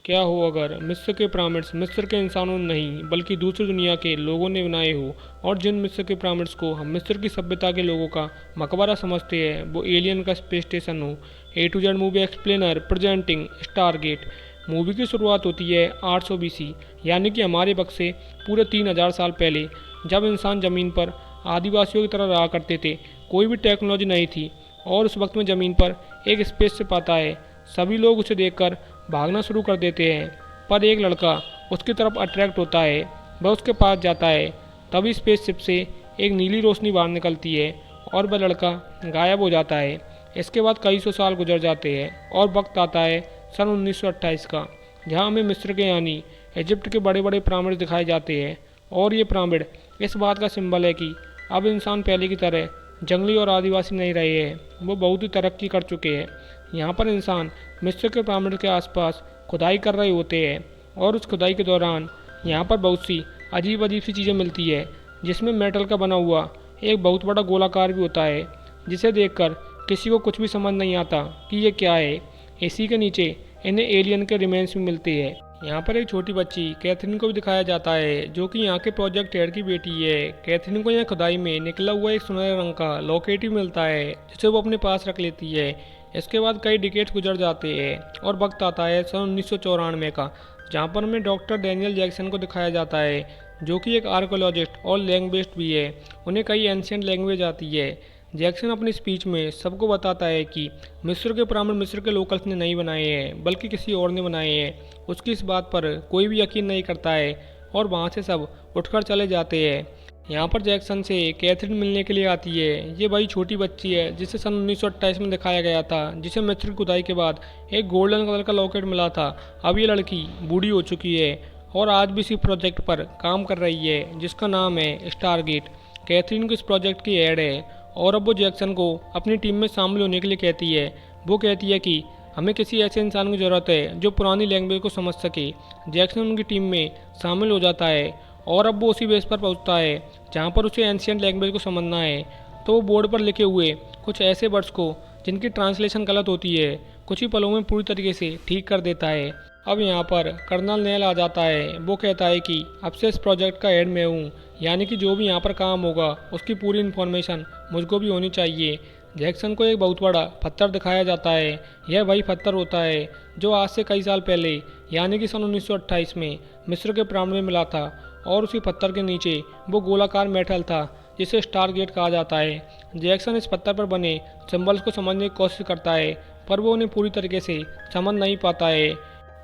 क्या हो अगर मिस्र के पिरामिड्स मिस्र के इंसानों ने नहीं बल्कि दूसरी दुनिया के लोगों ने बनाए हो, और जिन मिस्र के पिरामिड्स को हम मिस्र की सभ्यता के लोगों का मकबरा समझते हैं वो एलियन का स्पेस स्टेशन हो। A to Z movie explainer presenting Stargate. Movie की शुरुआत होती है 800 BC, यानी कि हमारे वक्त से पूरे 3000 साल पहले, जब इंसान ज़मीन पर आदिवासियों की तरह रहा करते थे। कोई भी टेक्नोलॉजी नहीं थी और उस वक्त में ज़मीन पर एक स्पेसशिप आता है। सभी लोग उसे देखकर भागना शुरू कर देते हैं, पर एक लड़का उसकी तरफ अट्रैक्ट होता है। वह उसके पास जाता है, तभी स्पेसशिप से एक नीली रोशनी बाहर निकलती है और वह लड़का गायब हो जाता है। इसके बाद कई सौ साल गुजर जाते हैं और वक्त आता है सन 1928 का, जहां हमें मिस्र के यानी इजिप्ट के बड़े बड़े पिरामिड दिखाए जाते हैं। और ये पिरामिड इस बात का सिंबल है कि अब इंसान पहले की तरह जंगली और आदिवासी नहीं रहे हैं, वो बहुत ही तरक्की कर चुके हैं। यहाँ पर इंसान मिस्र के पिरामिड के आसपास खुदाई कर रहे होते हैं और उस खुदाई के दौरान यहाँ पर बहुत सी अजीब अजीब सी चीज़ें मिलती है, जिसमें मेटल का बना हुआ एक बहुत बड़ा गोलाकार भी होता है, जिसे देखकर किसी को कुछ भी समझ नहीं आता कि ये क्या है। इसी के नीचे इन्हें एलियन के रिमेन्स भी मिलते हैं। यहाँ पर एक छोटी बच्ची कैथरीन को भी दिखाया जाता है, जो कि यहाँ के प्रोजेक्ट हेड की बेटी है। कैथरीन को यहाँ खुदाई में निकला हुआ एक सुनहरे रंग का लॉकेट भी मिलता है, जिसे वो अपने पास रख लेती है। इसके बाद कई डिकेट्स गुजर जाते हैं और वक्त आता है सन 1994 का, जहाँ पर हमें डॉक्टर डैनियल जैक्सन को दिखाया जाता है, जो कि एक आर्कोलॉजिस्ट और लैंग्वेजिस्ट भी है। उन्हें कई एंशियंट लैंग्वेज आती है। जैक्सन अपनी स्पीच में सबको बताता है कि मिस्र के पिरामिड मिस्र के लोकल्स ने नहीं बनाए हैं बल्कि किसी और ने बनाए हैं। उसकी इस बात पर कोई भी यकीन नहीं करता है और वहाँ से सब उठकर चले जाते हैं। यहाँ पर जैक्सन से कैथरीन मिलने के लिए आती है। ये वही छोटी बच्ची है जिसे सन 1928 में दिखाया गया था, जिसे मिस्र की खुदाई के बाद एक गोल्डन कलर का लॉकेट मिला था। अब ये लड़की बूढ़ी हो चुकी है और आज भी इसी प्रोजेक्ट पर काम कर रही है, जिसका नाम है स्टारगेट। कैथरीन को इस प्रोजेक्ट की हेड है और अब वो जैक्सन को अपनी टीम में शामिल होने के लिए कहती है। वो कहती है कि हमें किसी ऐसे इंसान की ज़रूरत है जो पुरानी लैंग्वेज को समझ सके। जैक्सन उनकी टीम में शामिल हो जाता है और अब वो उसी बेस पर पहुंचता है जहां पर उसे एंशियंट लैंग्वेज को समझना है। तो वो बोर्ड पर लिखे हुए कुछ ऐसे वर्ड्स को, जिनकी ट्रांसलेशन गलत होती है, कुछ ही पलों में पूरी तरीके से ठीक कर देता है। अब यहाँ पर कर्नल नेल आ जाता है। वो कहता है कि अब से इस प्रोजेक्ट का हेड मैं हूँ, यानी कि जो भी यहाँ पर काम होगा उसकी पूरी इन्फॉर्मेशन मुझको भी होनी चाहिए। जैक्सन को एक बहुत बड़ा पत्थर दिखाया जाता है। यह वही पत्थर होता है जो आज से कई साल पहले, यानी कि सन 1928 में मिस्र के पिरामिड में मिला था, और उसी पत्थर के नीचे वो गोलाकार मेटल था जिसे स्टारगेट कहा जाता है। जैक्सन इस पत्थर पर बने सिंबल्स को समझने की कोशिश करता है, पर वो उन्हें पूरी तरीके से समझ नहीं पाता है।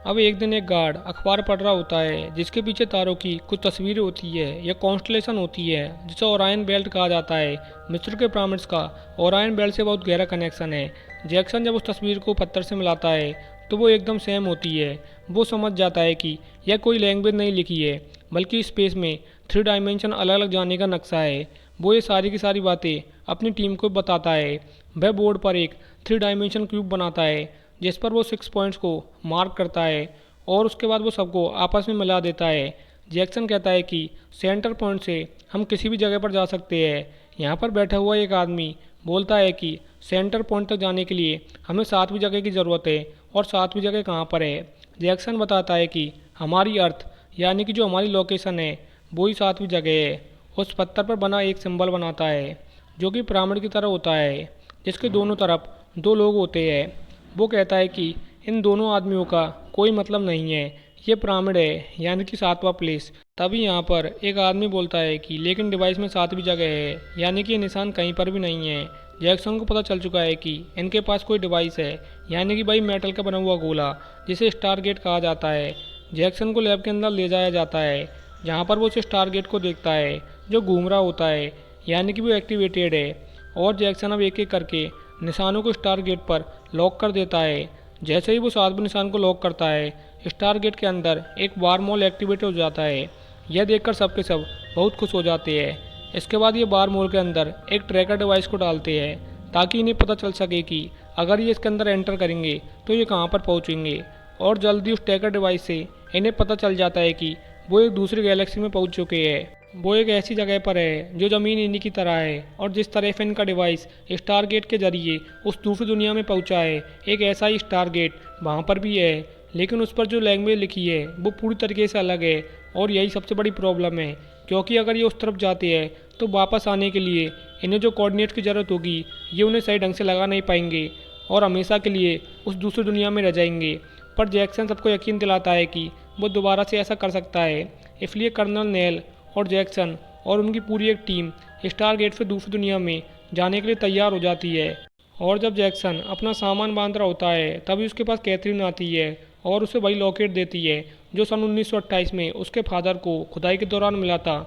अब एक दिन एक गार्ड अखबार पढ़ रहा होता है, जिसके पीछे तारों की कुछ तस्वीरें होती है या कॉन्स्टलेशन होती है, जिसे ओरायन बेल्ट कहा जाता है। मिस्र के पिरामिड्स का ओरायन बेल्ट से बहुत गहरा कनेक्शन है। जैक्सन जब उस तस्वीर को पत्थर से मिलाता है तो वो एकदम सेम होती है। वो समझ जाता है कि यह कोई लैंग्वेज नहीं लिखी है, बल्कि स्पेस में 3 डायमेंशन अलग अलग जाने का नक्शा है। वो ये सारी की सारी बातें अपनी टीम को बताता है। वह बोर्ड पर एक 3 डायमेंशन क्यूब बनाता है, जिस पर वो 6 पॉइंट्स को मार्क करता है और उसके बाद वो सबको आपस में मिला देता है। जैक्सन कहता है कि सेंटर पॉइंट से हम किसी भी जगह पर जा सकते हैं। यहाँ पर बैठा हुआ एक आदमी बोलता है कि सेंटर पॉइंट तक जाने के लिए हमें 7वीं जगह की ज़रूरत है, और 7वीं जगह कहाँ पर है। जैक्सन बताता है कि हमारी अर्थ, यानी कि जो हमारी लोकेशन है, वो ही 7वीं जगह है। उस पत्थर पर बना एक सिंबल बनाता है जो कि पिरामिड की तरह होता है, जिसके दोनों तरफ 2 लोग होते हैं। वो कहता है कि इन दोनों आदमियों का कोई मतलब नहीं है, ये पिरामिड है, यानी कि 7वां प्लेस। तभी यहाँ पर एक आदमी बोलता है कि लेकिन डिवाइस में 7वीं जगह है, यानी कि ये निशान कहीं पर भी नहीं है। जैक्सन को पता चल चुका है कि इनके पास कोई डिवाइस है, यानी कि भाई मेटल का बना हुआ गोला, जिसे स्टारगेट कहा जाता है। जैक्सन को लैब के अंदर ले जाया जाता है, जहाँ पर वो उस स्टारगेट को देखता है जो घूम रहा होता है, यानी कि वो एक्टिवेटेड है। और जैक्सन अब एक एक करके निशानों को स्टारगेट पर लॉक कर देता है। जैसे ही वो 7वें निशान को लॉक करता है, स्टारगेट के अंदर एक वार्महोल एक्टिवेट हो जाता है। यह देखकर सबके सब बहुत खुश हो जाते हैं। इसके बाद ये वार्महोल के अंदर एक ट्रैकर डिवाइस को डालते हैं, ताकि इन्हें पता चल सके कि अगर ये इसके अंदर एंटर करेंगे तो ये कहाँ पर पहुँचेंगे। और जल्दी उस ट्रैकर डिवाइस से इन्हें पता चल जाता है कि वो एक दूसरी गैलेक्सी में पहुँच चुके हैं। वो एक ऐसी जगह पर है जो ज़मीन इन्हीं की तरह है, और जिस तरह से इनका डिवाइस स्टारगेट के जरिए उस दूसरी दुनिया में पहुंचा है, एक ऐसा ही स्टारगेट वहाँ पर भी है, लेकिन उस पर जो लैंग्वेज लिखी है वो पूरी तरीके से अलग है। और यही सबसे बड़ी प्रॉब्लम है, क्योंकि अगर ये उस तरफ जाते हैं तो वापस आने के लिए इन्हें जो कोऑर्डिनेट की ज़रूरत होगी ये उन्हें सही ढंग से लगा नहीं पाएंगे और हमेशा के लिए उस दूसरी दुनिया में रह जाएंगे। पर जैक्सन सबको यकीन दिलाता है कि वो दोबारा से ऐसा कर सकता है। इसलिए कर्नल नेल और जैक्सन और उनकी पूरी एक टीम स्टारगेट से दूसरी दुनिया में जाने के लिए तैयार हो जाती है। और जब जैक्सन अपना सामान बांध रहा होता है तभी उसके पास कैथरीन आती है और उसे वही लॉकेट देती है जो सन 1928 में उसके फादर को खुदाई के दौरान मिला था।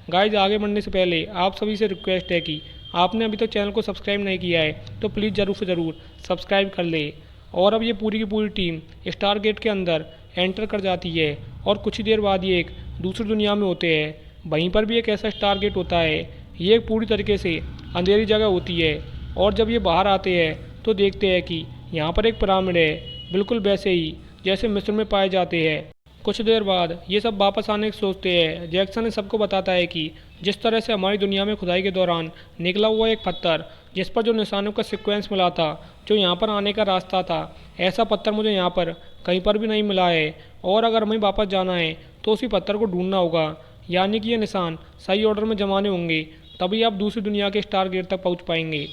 गाइज, आगे बढ़ने से पहले आप सभी से रिक्वेस्ट है कि आपने अभी तक चैनल को सब्सक्राइब नहीं किया है तो प्लीज़ ज़रूर से ज़रूर सब्सक्राइब कर ले। और अब ये पूरी की पूरी टीम स्टारगेट के अंदर एंटर कर जाती है और कुछ ही देर बाद ये एक दूसरी दुनिया में होते हैं। वहीं पर भी एक ऐसा स्टारगेट होता है। ये एक पूरी तरीके से अंधेरी जगह होती है और जब ये बाहर आते हैं तो देखते हैं कि यहाँ पर एक पिरामिड है, बिल्कुल वैसे ही जैसे मिस्र में पाए जाते हैं। कुछ देर बाद ये सब वापस आने की सोचते हैं। जैक्सन ने सबको बताता है कि जिस तरह से हमारी दुनिया में खुदाई के दौरान निकला हुआ एक पत्थर जिस पर जो निशानों का सीक्वेंस मिला था, जो यहाँ पर आने का रास्ता था, ऐसा पत्थर मुझे यहाँ पर कहीं पर भी नहीं मिला है। और अगर हमें वापस जाना है तो उसी पत्थर को ढूंढना होगा, यानी कि ये निशान सही ऑर्डर में जमाने होंगे, तभी आप दूसरी दुनिया के स्टारगेट तक पहुँच पाएंगे।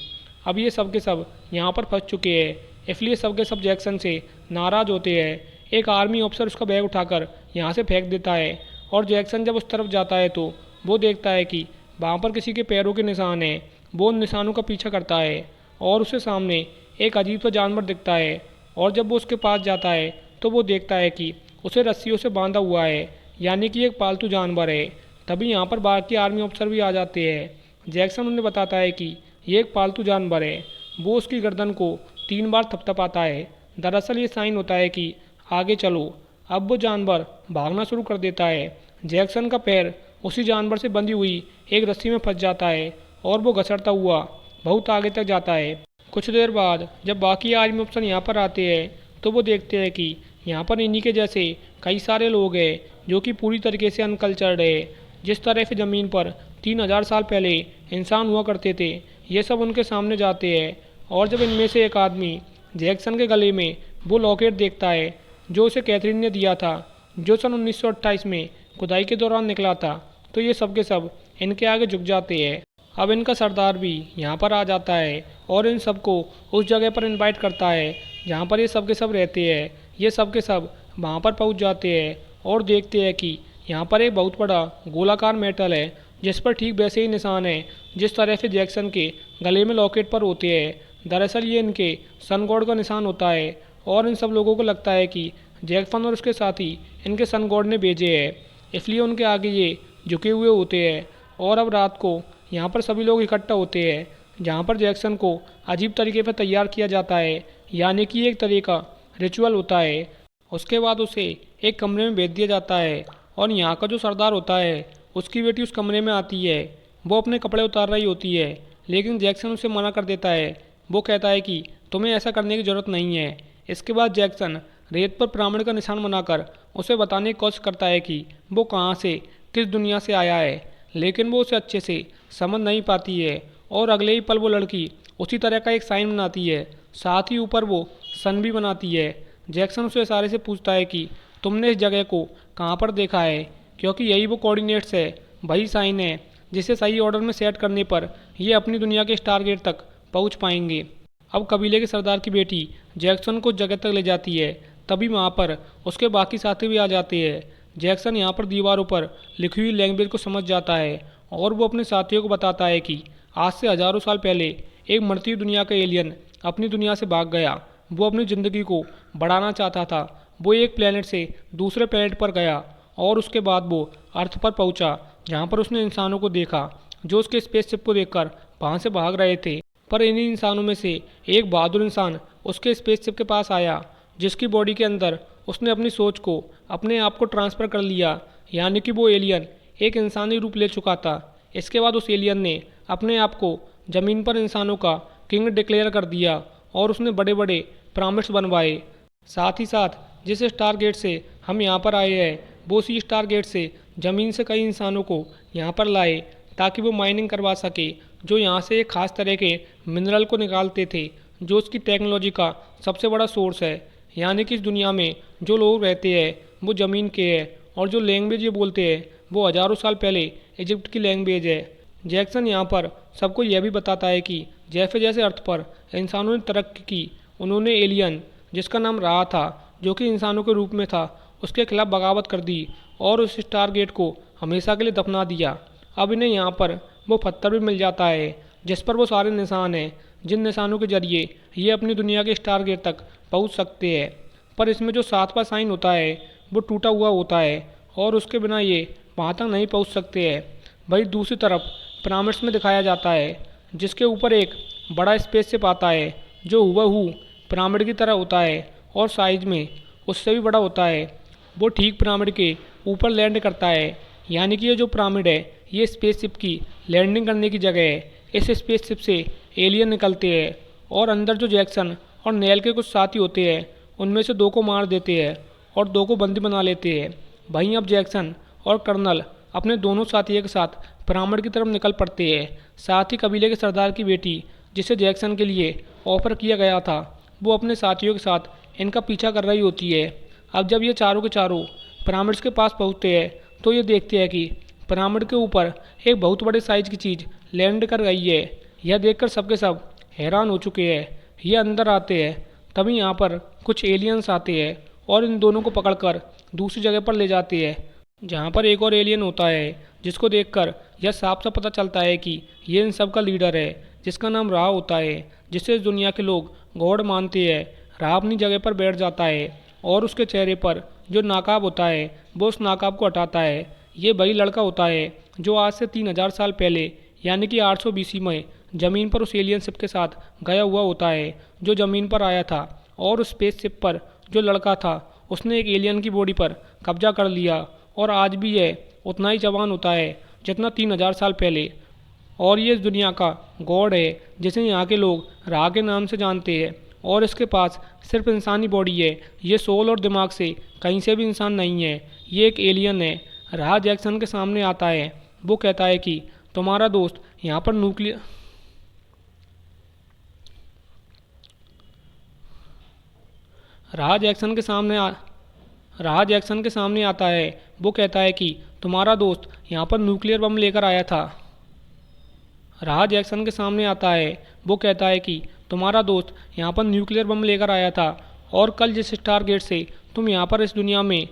अब ये सब के सब यहाँ पर फंस चुके हैं, इसलिए सब के सब जैक्सन से नाराज़ होते हैं। एक आर्मी ऑफिसर उसका बैग उठाकर यहाँ से फेंक देता है और जैक्सन जब उस तरफ जाता है तो वो देखता है कि वहाँ पर किसी के पैरों के निशान हैं। वो उन निशानों का पीछा करता है और उसे सामने एक अजीब सा जानवर दिखता है। और जब वो उसके पास जाता है तो वो देखता है कि उसे रस्सियों से बांधा हुआ है, यानी कि एक पालतू जानवर है। तभी यहाँ पर बाकी आर्मी ऑफिसर भी आ जाते हैं। जैक्सन उन्हें बताता है कि ये एक पालतू जानवर है। वो उसकी गर्दन को 3 बार थपथपाता है। दरअसल ये साइन होता है कि आगे चलो। अब वो जानवर भागना शुरू कर देता है। जैक्सन का पैर उसी जानवर से बंधी हुई एक रस्सी में फंस जाता है और वो घसरता हुआ बहुत आगे तक जाता है। कुछ देर बाद जब बाकी आर्मी अफसर यहाँ पर आते हैं तो वो देखते हैं कि यहाँ पर इन्हीं के जैसे कई सारे लोग हैं जो कि पूरी तरीके से अनकल्चर्ड है। जिस तरह से ज़मीन पर 3000 साल पहले इंसान हुआ करते थे, ये सब उनके सामने जाते हैं। और जब इनमें से एक आदमी जैक्सन के गले में वो लॉकेट देखता है जो उसे कैथरीन ने दिया था, जो सन 1928 में खुदाई के दौरान निकला था, तो ये सब के सब इनके आगे झुक जाते हैं। अब इनका सरदार भी यहाँ पर आ जाता है और इन सबको उस जगह पर इनवाइट करता है जहाँ पर ये सब के सब रहते हैं। ये सब के सब वहाँ पर पहुँच जाते हैं और देखते हैं कि यहाँ पर एक बहुत बड़ा गोलाकार मेटल है जिस पर ठीक वैसे ही निशान है जिस तरह से जैक्सन के गले में लॉकेट पर होते हैं। दरअसल ये इनके सन गॉड का निशान होता है और इन सब लोगों को लगता है कि जैक्सन और उसके साथी इनके सन गॉड ने भेजे हैं, इसलिए उनके आगे ये झुके हुए होते हैं। और अब रात को यहाँ पर सभी लोग इकट्ठा होते हैं जहाँ पर जैक्सन को अजीब तरीके पर तैयार किया जाता है, यानी कि एक तरह का रिचुअल होता है। उसके बाद उसे एक कमरे में भेज दिया जाता है और यहाँ का जो सरदार होता है उसकी बेटी उस कमरे में आती है। वो अपने कपड़े उतार रही होती है, लेकिन जैक्सन उसे मना कर देता है। वो कहता है कि तुम्हें ऐसा करने की ज़रूरत नहीं है। इसके बाद जैक्सन रेत पर पिरामिड का निशान बनाकर उसे बताने की कोशिश करता है कि वो कहाँ से, किस दुनिया से आया है, लेकिन वो उसे अच्छे से समझ नहीं पाती है। और अगले ही पल वो लड़की उसी तरह का एक साइन बनाती है, साथ ही ऊपर वो सन भी बनाती है। जैक्सन उसे इशारे से पूछता है कि तुमने इस जगह को कहाँ पर देखा है, क्योंकि यही वो कोऑर्डिनेट्स है, वही साइन है जिसे सही ऑर्डर में सेट करने पर ये अपनी दुनिया के स्टारगेट तक पहुँच पाएंगे। अब कबीले के सरदार की बेटी जैक्सन को जगह तक ले जाती है। तभी वहाँ पर उसके बाकी साथी भी आ जाते हैं। जैक्सन यहाँ पर दीवारों पर लिखी हुई लैंग्वेज को समझ जाता है और वो अपने साथियों को बताता है कि आज से हजारों साल पहले एक मरती दुनिया का एलियन अपनी दुनिया से भाग गया। वो अपनी ज़िंदगी को बढ़ाना चाहता था। वो एक प्लेनेट से दूसरे प्लेनेट पर गया और उसके बाद वो अर्थ पर पहुंचा, जहां पर उसने इंसानों को देखा जो उसके स्पेसशिप को देखकर वहां से भाग रहे थे। पर इन्हीं इंसानों में से एक बहादुर इंसान उसके स्पेसशिप के पास आया, जिसकी बॉडी के अंदर उसने अपनी सोच को, अपने आप को ट्रांसफ़र कर लिया, यानी कि वो एलियन एक इंसानी रूप ले चुका था। इसके बाद उस एलियन ने अपने आप को ज़मीन पर इंसानों का किंग डिक्लेयर कर दिया और उसने बड़े बड़े पिरामिड्स बनवाए। साथ ही साथ जिस स्टार गेट से हम यहाँ पर आए हैं, वो उसी स्टार गेट से ज़मीन से कई इंसानों को यहाँ पर लाए ताकि वो माइनिंग करवा सके, जो यहाँ से एक ख़ास तरह के मिनरल को निकालते थे, जो उसकी टेक्नोलॉजी का सबसे बड़ा सोर्स है। यानी कि इस दुनिया में जो लोग रहते हैं वो ज़मीन के हैं और जो लैंग्वेज ये बोलते हैं वो हज़ारों साल पहले इजिप्ट की लैंग्वेज है। जैक्सन यहाँ पर सबको यह भी बताता है कि जैसे जैसे अर्थ पर इंसानों ने तरक्की की, उन्होंने एलियन जिसका नाम रहा था, जो कि इंसानों के रूप में था, उसके खिलाफ बगावत कर दी और उस स्टार गेट को हमेशा के लिए दफना दिया। अब इन्हें यहाँ पर वो पत्थर भी मिल जाता है जिस पर वो सारे निशान हैं, जिन निशानों के जरिए ये अपनी दुनिया के स्टार गेट तक पहुँच सकते हैं। पर इसमें जो 7वां साइन होता है वो टूटा हुआ होता है और उसके बिना ये वहाँ तक नहीं पहुँच सकते हैं। वहीं दूसरी तरफ पिरामिड्स में दिखाया जाता है जिसके ऊपर एक बड़ा स्पेसशिप आता है जो हूबहू पिरामिड की तरह होता है और साइज में उससे भी बड़ा होता है। वो ठीक पिरामिड के ऊपर लैंड करता है, यानी कि ये जो पिरामिड है ये स्पेसशिप की लैंडिंग करने की जगह है। इस स्पेसशिप से एलियन निकलते हैं और अंदर जो जैक्सन और नेल के कुछ साथी होते हैं उनमें से 2 को मार देते हैं और 2 को बंदी बना लेते हैं। वहीं अब जैक्सन और कर्नल अपने दोनों साथियों के साथ पिरामिड की तरफ निकल पड़ते हैं। साथ ही कबीले के सरदार की बेटी जिसे जैक्सन के लिए ऑफर किया गया था वो अपने साथियों के साथ इनका पीछा कर रही होती है। अब जब ये चारों के चारों पिरामिड्स के पास पहुँचते हैं तो ये देखते हैं कि पिरामिड के ऊपर एक बहुत बड़े साइज की चीज़ लैंड कर गई है। यह देखकर सबके सब हैरान हो चुके हैं। ये अंदर आते हैं, तभी यहाँ पर कुछ एलियंस आते हैं और इन दोनों को पकड़कर दूसरी जगह पर ले जाते हैं जहाँ पर एक और एलियन होता है जिसको देखकर यह साफ साफ पता चलता है कि ये इन सब का लीडर है जिसका नाम राह होता है, जिसे इस दुनिया के लोग गॉड मानते हैं। राह अपनी जगह पर बैठ जाता है और उसके चेहरे पर जो नाकाब होता है वो उस नाकाब को हटाता है। ये वही लड़का होता है जो आज से 3000 साल पहले यानी कि 800 BC में ज़मीन पर उस एलियन शिप के साथ गया हुआ होता है जो ज़मीन पर आया था। और उस स्पेस शिप पर जो लड़का था उसने एक एलियन की बॉडी पर कब्जा कर लिया और आज भी यह उतना ही जवान होता है जितना 3000 साल पहले। और ये इस दुनिया का गॉड है जिसे यहाँ के लोग राह के नाम से जानते हैं और इसके पास सिर्फ इंसानी बॉडी है। ये सोल और दिमाग से कहीं से भी इंसान नहीं है, ये एक एलियन है। राह जैक्सन के सामने आता है, वो कहता है कि तुम्हारा दोस्त यहाँ पर न्यूक्लियर राह जैक्सन के सामने राह जैक्सन के सामने आता है, वो कहता है कि तुम्हारा दोस्त यहाँ पर न्यूक्लियर बम लेकर आया था। राह जैक्सन के सामने आता है, वो कहता है कि तुम्हारा दोस्त यहाँ पर न्यूक्लियर बम लेकर आया था और कल जिस स्टार गेट से तुम यहाँ पर इस दुनिया में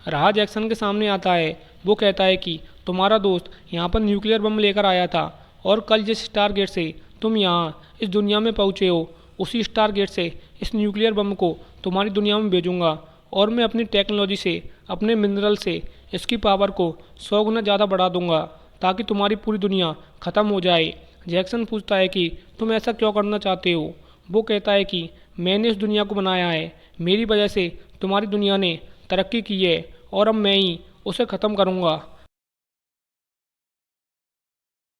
राह जैक्सन के सामने आता है, वो कहता है कि तुम्हारा दोस्त यहाँ पर न्यूक्लियर बम लेकर आया था और कल जिस स्टार गेट से तुम यहाँ इस दुनिया में पहुँचे हो उसी स्टार गेट से इस न्यूक्लियर बम को तुम्हारी दुनिया में भेजूंगा और मैं अपनी टेक्नोलॉजी से, अपने मिनरल से इसकी पावर को 100 गुना ज़्यादा बढ़ा दूंगा ताकि तुम्हारी पूरी दुनिया ख़त्म हो जाए। जैक्सन पूछता है कि तुम ऐसा क्यों करना चाहते हो। वो कहता है कि मैंने इस दुनिया को बनाया है, मेरी वजह से तुम्हारी दुनिया ने तरक्की की है और अब मैं ही उसे ख़त्म करूँगा।